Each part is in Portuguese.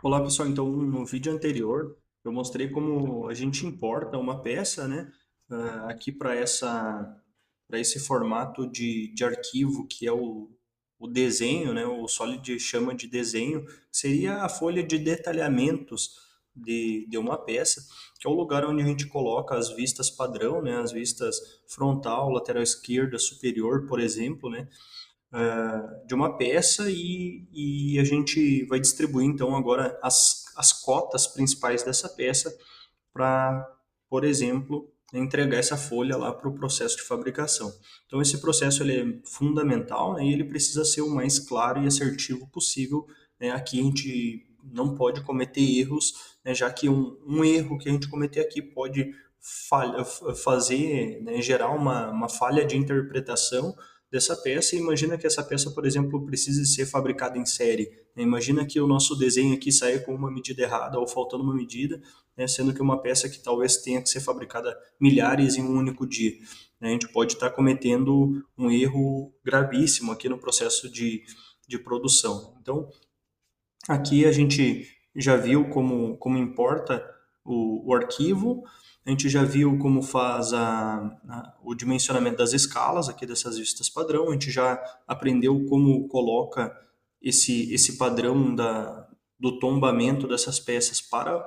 Olá pessoal, então no vídeo anterior eu mostrei como a gente importa uma peça, né, aqui para esse formato de arquivo que é o desenho, né, o Solid chama de desenho, seria a folha de detalhamentos de uma peça, que é o lugar onde a gente coloca as vistas padrão, né, as vistas frontal, lateral esquerda, superior, por exemplo, né, de uma peça e a gente vai distribuir então agora as cotas principais dessa peça para, por exemplo, entregar essa folha lá para o processo de fabricação. Então esse processo ele é fundamental, né, e ele precisa ser o mais claro e assertivo possível. Né? Aqui a gente não pode cometer erros, né, já que um erro que a gente cometer aqui pode fazer, né, gerar uma falha de interpretação dessa peça. E imagina que essa peça, por exemplo, precise ser fabricada em série. Né? Imagina que o nosso desenho aqui saia com uma medida errada ou faltando uma medida, né, sendo que uma peça que talvez tenha que ser fabricada milhares em um único dia. Né, a gente pode estar cometendo um erro gravíssimo aqui no processo de produção. Então, aqui a gente já viu como importa o arquivo, a gente já viu como faz o dimensionamento das escalas aqui dessas vistas padrão, a gente já aprendeu como coloca esse padrão do tombamento dessas peças para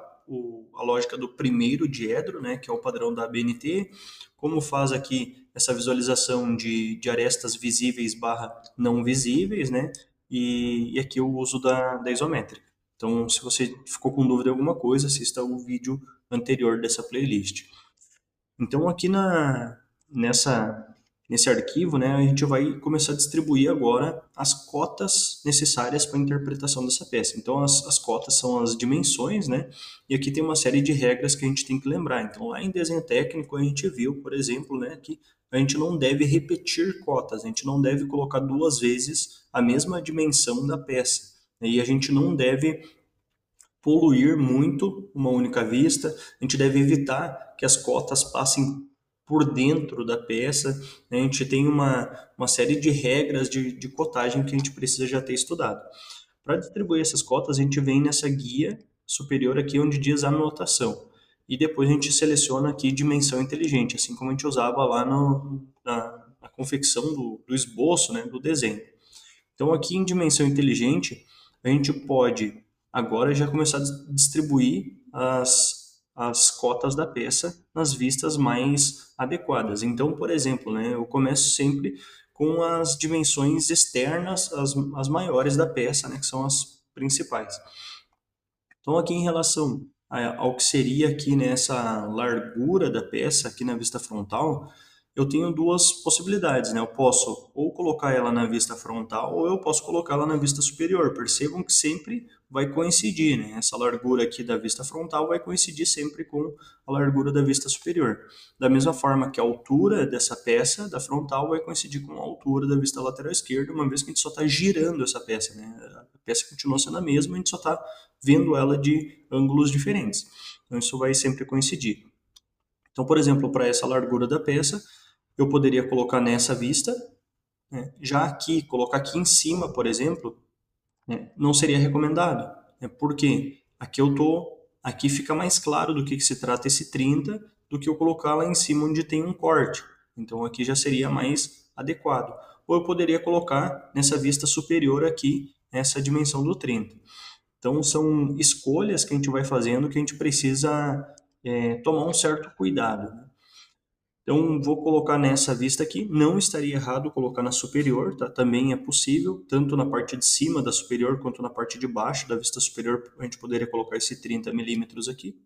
a lógica do primeiro diedro, né, que é o padrão da ABNT, como faz aqui essa visualização de arestas visíveis barra não visíveis, né, e aqui o uso da isométrica. Então, se você ficou com dúvida em alguma coisa, assista o vídeo anterior dessa playlist. Então, aqui nesse arquivo, né, a gente vai começar a distribuir agora as cotas necessárias para a interpretação dessa peça. Então, as cotas são as dimensões, né, e aqui tem uma série de regras que a gente tem que lembrar. Então, lá em desenho técnico, a gente viu, por exemplo, né, que a gente não deve repetir cotas, a gente não deve colocar duas vezes a mesma dimensão da peça. E a gente não deve poluir muito uma única vista, a gente deve evitar que as cotas passem por dentro da peça, né? A gente tem uma série de regras de cotagem que a gente precisa já ter estudado. Para distribuir essas cotas, a gente vem nessa guia superior aqui onde diz anotação. E depois a gente seleciona aqui dimensão inteligente, assim como a gente usava lá na confecção do esboço, né, do desenho. Então, aqui em dimensão inteligente, a gente pode agora já começar a distribuir as cotas da peça nas vistas mais adequadas. Então, por exemplo, né, eu começo sempre com as dimensões externas, as maiores da peça, né, que são as principais. Então, aqui em relação ao que seria aqui nessa largura da peça, aqui na vista frontal, eu tenho duas possibilidades, né? Eu posso ou colocar ela na vista frontal ou eu posso colocá-la na vista superior. Percebam que sempre vai coincidir, né? Essa largura aqui da vista frontal vai coincidir sempre com a largura da vista superior. Da mesma forma que a altura dessa peça da frontal vai coincidir com a altura da vista lateral esquerda, uma vez que a gente só está girando essa peça, né? A peça continua sendo a mesma, a gente só está vendo ela de ângulos diferentes. Então isso vai sempre coincidir. Então, por exemplo, para essa largura da peça, eu poderia colocar nessa vista, né? Já aqui, colocar aqui em cima, por exemplo, né, não seria recomendado. Né? Porque aqui fica mais claro do que se trata esse 30 do que eu colocar lá em cima onde tem um corte. Então aqui já seria mais adequado. Ou eu poderia colocar nessa vista superior aqui, essa dimensão do 30. Então, são escolhas que a gente vai fazendo que a gente precisa tomar um certo cuidado. Né? Então, vou colocar nessa vista aqui. Não estaria errado colocar na superior, tá? Também é possível, tanto na parte de cima da superior quanto na parte de baixo da vista superior, a gente poderia colocar esse 30 milímetros aqui.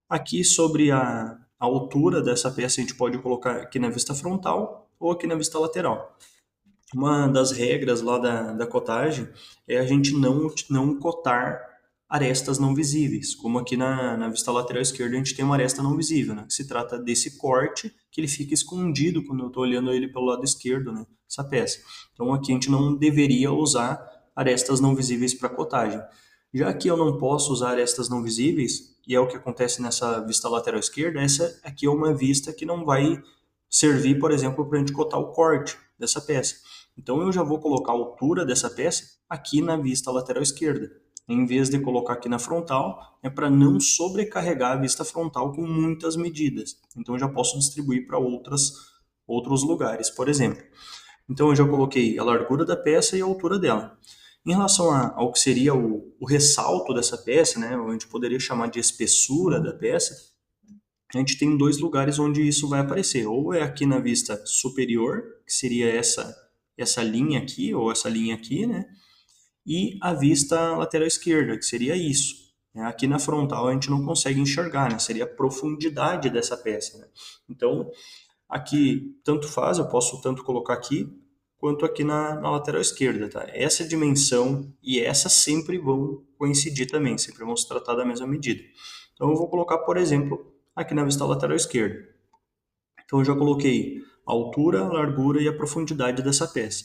Aqui, sobre a altura dessa peça, a gente pode colocar aqui na vista frontal ou aqui na vista lateral. Uma das regras lá da cotagem é a gente não cotar arestas não visíveis, como aqui na vista lateral esquerda a gente tem uma aresta não visível, né? Que se trata desse corte que ele fica escondido quando eu estou olhando ele pelo lado esquerdo, né? Essa peça. Então aqui a gente não deveria usar arestas não visíveis para cotagem. Já que eu não posso usar arestas não visíveis, e é o que acontece nessa vista lateral esquerda, essa aqui é uma vista que não vai servir, por exemplo, para a gente cotar o corte dessa peça. Então eu já vou colocar a altura dessa peça aqui na vista lateral esquerda. em vez de colocar aqui na frontal, é para não sobrecarregar a vista frontal com muitas medidas. Então, eu já posso distribuir para outros lugares, por exemplo. Então, eu já coloquei a largura da peça e a altura dela. Em relação ao que seria o ressalto dessa peça, né, a gente poderia chamar de espessura da peça, a gente tem dois lugares onde isso vai aparecer. Ou é aqui na vista superior, que seria essa linha aqui, ou essa linha aqui, né? E a vista lateral esquerda, que seria isso. Aqui na frontal a gente não consegue enxergar, né? Seria a profundidade dessa peça, né? Então, aqui, tanto faz, eu posso tanto colocar aqui, quanto aqui na lateral esquerda, tá? Essa dimensão e essa sempre vão coincidir também, sempre vão se tratar da mesma medida. Então, eu vou colocar, por exemplo, aqui na vista lateral esquerda. Então, eu já coloquei a altura, a largura e a profundidade dessa peça.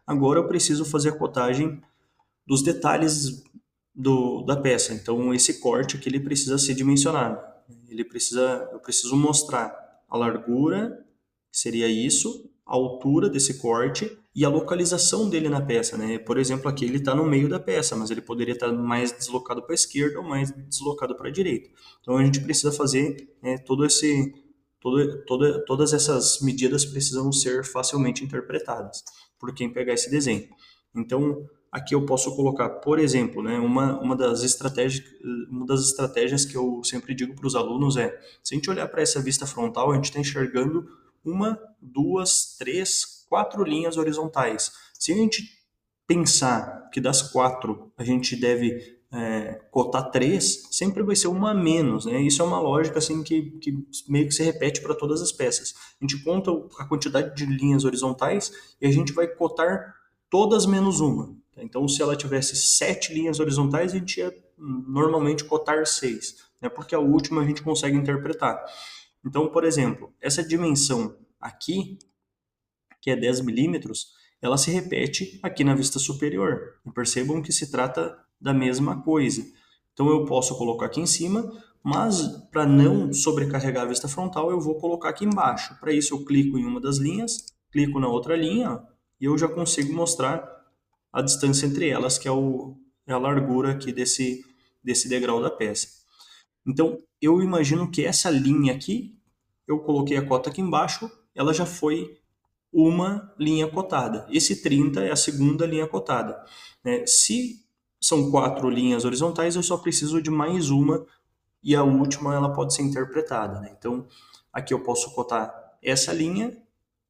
Agora, eu preciso fazer a cotagem dos detalhes da peça. Então, esse corte aqui ele precisa ser dimensionado. Eu preciso mostrar a largura, que seria isso, a altura desse corte e a localização dele na peça, né? Por exemplo, aqui ele está no meio da peça, mas ele poderia estar mais deslocado para a esquerda ou mais deslocado para a direita. Então, a gente precisa fazer todas essas medidas precisam ser facilmente interpretadas por quem pegar esse desenho. Então, aqui eu posso colocar, por exemplo, né, uma das estratégias que eu sempre digo para os alunos é, se a gente olhar para essa vista frontal, a gente está enxergando uma, duas, três, quatro linhas horizontais. Se a gente pensar que das quatro a gente deve cotar três, sempre vai ser uma a menos, né? Isso é uma lógica assim que meio que se repete para todas as peças. A gente conta a quantidade de linhas horizontais e a gente vai cotar todas menos uma. Então, se ela tivesse 7 linhas horizontais, a gente ia normalmente cotar 6, né? Porque a última a gente consegue interpretar. Então, por exemplo, essa dimensão aqui, que é 10 milímetros, ela se repete aqui na vista superior. E percebam que se trata da mesma coisa. Então, eu posso colocar aqui em cima, mas para não sobrecarregar a vista frontal, eu vou colocar aqui embaixo. Para isso, eu clico em uma das linhas, clico na outra linha, e eu já consigo mostrar a distância entre elas, que é a largura aqui desse degrau da peça. Então, eu imagino que essa linha aqui, eu coloquei a cota aqui embaixo, ela já foi uma linha cotada. Esse 30 é a segunda linha cotada, né? Se são 4 linhas horizontais, eu só preciso de mais uma, e a última ela pode ser interpretada, né? Então, aqui eu posso cotar essa linha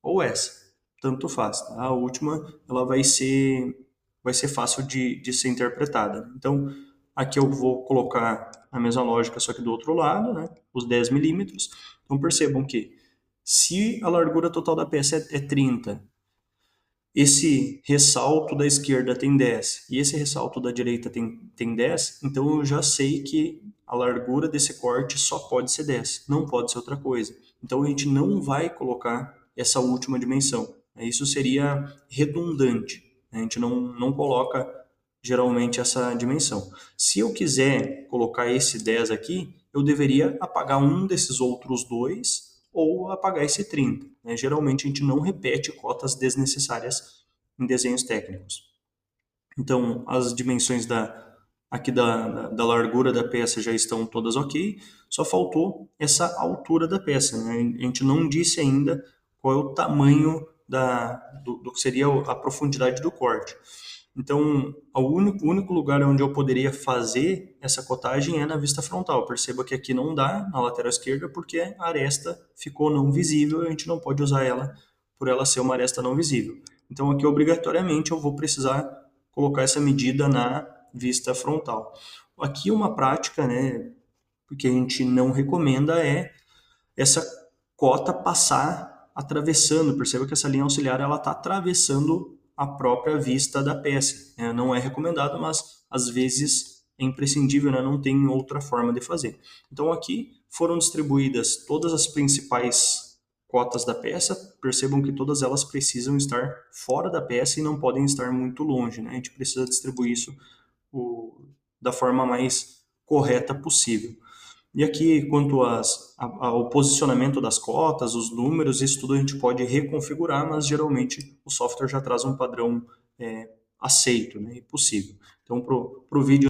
ou essa, tanto faz. Tá? A última ela vai ser fácil de ser interpretada. Então, aqui eu vou colocar a mesma lógica, só que do outro lado, né? Os 10 milímetros. Então, percebam que se a largura total da peça é 30, esse ressalto da esquerda tem 10 e esse ressalto da direita tem 10, então eu já sei que a largura desse corte só pode ser 10, não pode ser outra coisa. Então a gente não vai colocar essa última dimensão. Isso seria redundante. A gente não coloca geralmente essa dimensão. Se eu quiser colocar esse 10 aqui, eu deveria apagar um desses outros dois ou apagar esse 30. Né? Geralmente a gente não repete cotas desnecessárias em desenhos técnicos. Então, as dimensões aqui da largura da peça já estão todas ok, só faltou essa altura da peça. Né? A gente não disse ainda qual é o tamanho do que seria a profundidade do corte. Então, o único lugar onde eu poderia fazer essa cotagem é na vista frontal. Perceba que aqui não dá, na lateral esquerda, porque a aresta ficou não visível e a gente não pode usar ela por ela ser uma aresta não visível. Então, aqui, obrigatoriamente, eu vou precisar colocar essa medida na vista frontal. Aqui, uma prática, né, que a gente não recomenda é essa cota passar atravessando. Perceba que essa linha auxiliar ela está atravessando a própria vista da peça. Não é recomendado, mas às vezes é imprescindível, né? Não tem outra forma de fazer. Então aqui foram distribuídas todas as principais cotas da peça. Percebam que todas elas precisam estar fora da peça e não podem estar muito longe. Né? A gente precisa distribuir isso da forma mais correta possível. E aqui, quanto ao posicionamento das cotas, os números, isso tudo a gente pode reconfigurar, mas geralmente o software já traz um padrão aceito, né, e possível. Então, para o vídeo